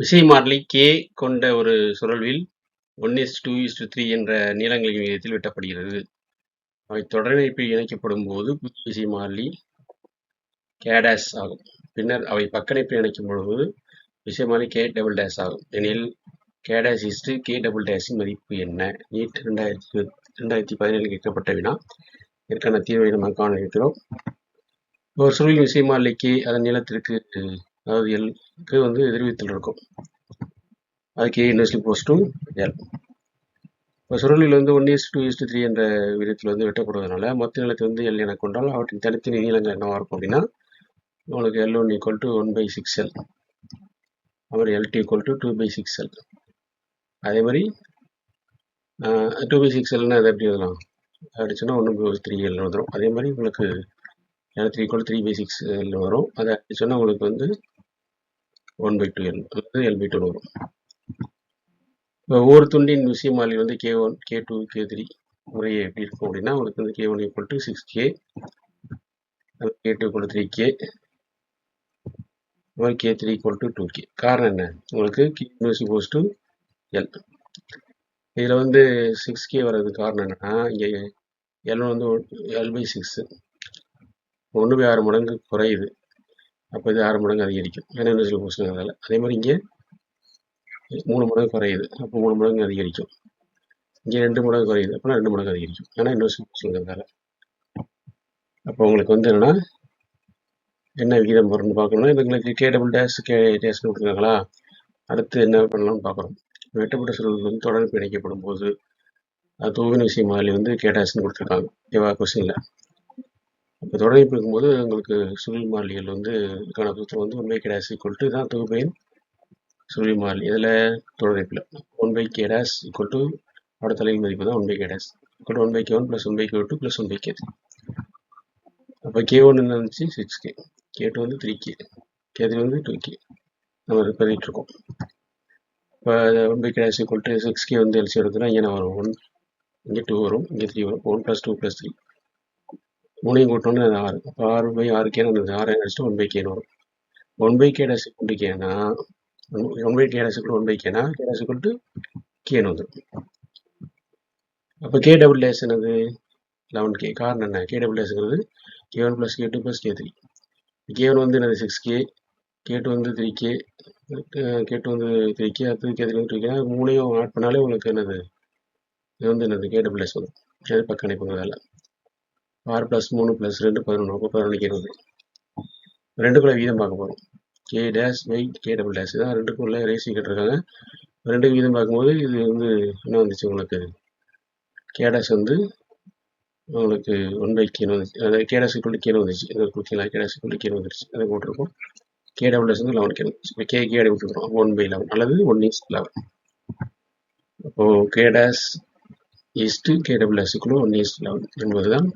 விசை மாறிலி k கொண்ட ஒரு சுழல்வில் 1:2:3 என்ற நீளங்களின் விகிதத்தில் வெட்டப்படுகிறது. அவை தொடரிணைப்பில் இணைக்கப்படும் போது புதிய விசை மாறிலி k' ஆகும். பின்னர் அவை பக்கணைப்பில் இணைக்கும் பொழுது விசை மாறிலி k" ஆகும். எனில் k'(k"' மதிப்பு என்ன? நீட் 2017 கேட்கப்பட்ட வினா. இதற்கான தீர்வை நம்ம காண இருக்கிறோம். ஒரு சுழலின் விசை மாறிலி k அதன் நீளத்திற்கு, அதாவது L-க்கு எதிர்விகிதத்தில் இருக்கும். அது k L. இப்போ சுழலில் 1:2:3 என்ற விகிதத்தில் வெட்டப்படுவதனால மொத்த நீளத்தை L என கொண்டால் அவற்றின் தனித்தனி நீளங்கள் என்னவா இருக்கும் அப்படின்னா, உங்களுக்கு L1 = 1/6L, அப்புறம் L2 = 2/6L. அதே மாதிரி 2/6Lனா அதை எப்படி எழுதலாம் அடிச்சுன்னா 1/3L வந்துடும். அதே மாதிரி உங்களுக்கு L3 = 3/6L வரும். அதை அடிச்சோன்னா உங்களுக்கு 1/2L L/2 வரும். இப்போ ஒவ்வொரு துண்டின் விசை மாறிலி K1, K2, K3 முறையே எப்படி இருக்கும் அப்படின்னா, உங்களுக்கு K1 = 6K, K2 = 3K, K3 = 2K. காரணம் என்ன? உங்களுக்கு K L. இதில் 6K வர்றதுக்கு காரணம் என்னன்னா, இங்கே L L/6 1/6 மடங்கு குறையுது. அப்போ இது 6 மடங்கு அதிகரிக்கும். ஏன்னா இன்வெர்சிபிள் போஸ்ட்ங்கிறதால. அதே மாதிரி இங்கே 3 மடங்கு குறையுது. அப்போ 3 மடங்கு அதிகரிக்கும். இங்கே 2 மடங்கு குறையுது. அப்போனா 2 மடங்கு அதிகரிக்கும். ஏன்னா இன்வெர்சிபிள் போஸ்ட்ங்கிறதால. அப்போ உங்களுக்கு என்னன்னா, என்ன விகிதம் வரும்னு பார்க்கணும்னா, இதுங்களுக்கு K'(K' கொடுத்துருக்காங்களா? அடுத்து என்ன பண்ணலாம்னு பார்க்குறோம். வெட்டப்பட்ட சுழல் தொடர்பு இணைக்கப்படும் போது அது தொகுவின் விசை மாறிலி K' கொடுத்துருக்காங்க. ஓகேவா? கொஸ்டின்ல. இப்போ தொடர்பு இருக்கும்போது உங்களுக்கு சுழல் மாறிலிகள் இதுக்கான சூத்திரம் 1/K' தான் தொகுப்பையின் சுழல் மாறிலி. இதில் தொடர்பில் 1/K' அவட தலையின் மதிப்பு தான் 1/K' 1/K1 + 1/K2 + 1/K3. அப்போ K1 என்ன இருந்துச்சு? 6K, K2 3K, K3 2K. நம்ம இது பண்ணிட்டு இருக்கோம். இப்போ 1/K' 6K LC எடுத்தோம்னா இங்கே என்ன வரும்? 1, இங்கே 2 வரும், இங்கே 3 வரும். 1 + 2 + 3 மூணையும் கூட்டணும்னா 6. அப்போ 6/6K 6 அடிச்சுட்டு 1/K வரும். 1/K' Kனா 1/K' 1/Kனா K' வந்துடும். அப்போ K" என்னது? 11K. காரணம் என்ன? K'(ங்கிறது K1 + K2 + K3. K1 என்னது? 6K, K2 3K, K2 3K, அடுத்தது K3 2K. மூணையும் ஆட் பண்ணாலே உங்களுக்கு என்னது? இது என்னது? K'' வரும். அது பக்க இணைப்புங்கிறதால 6 + 3 + 2 11. அப்போ 11 ரெண்டுக்குள்ள வீதம் பார்க்க போகிறோம். K'/K'. இதான் ரெண்டுக்குள்ள ரேஷியோ கேட்டிருக்காங்க. ரெண்டு வீதம் பார்க்கும்போது இது என்ன வந்துச்சு உங்களுக்கு? K' உங்களுக்கு 1/K வந்துச்சு. அதாவது K' K வந்துச்சு. K' K வந்துருச்சு. அதை போட்டிருக்கோம். K'' 11K. இப்போ K அடி விட்டுக்கிறோம். 1/11 அல்லது 1:11. அப்போ K' K'(K') = 1:11 என்பதுதான்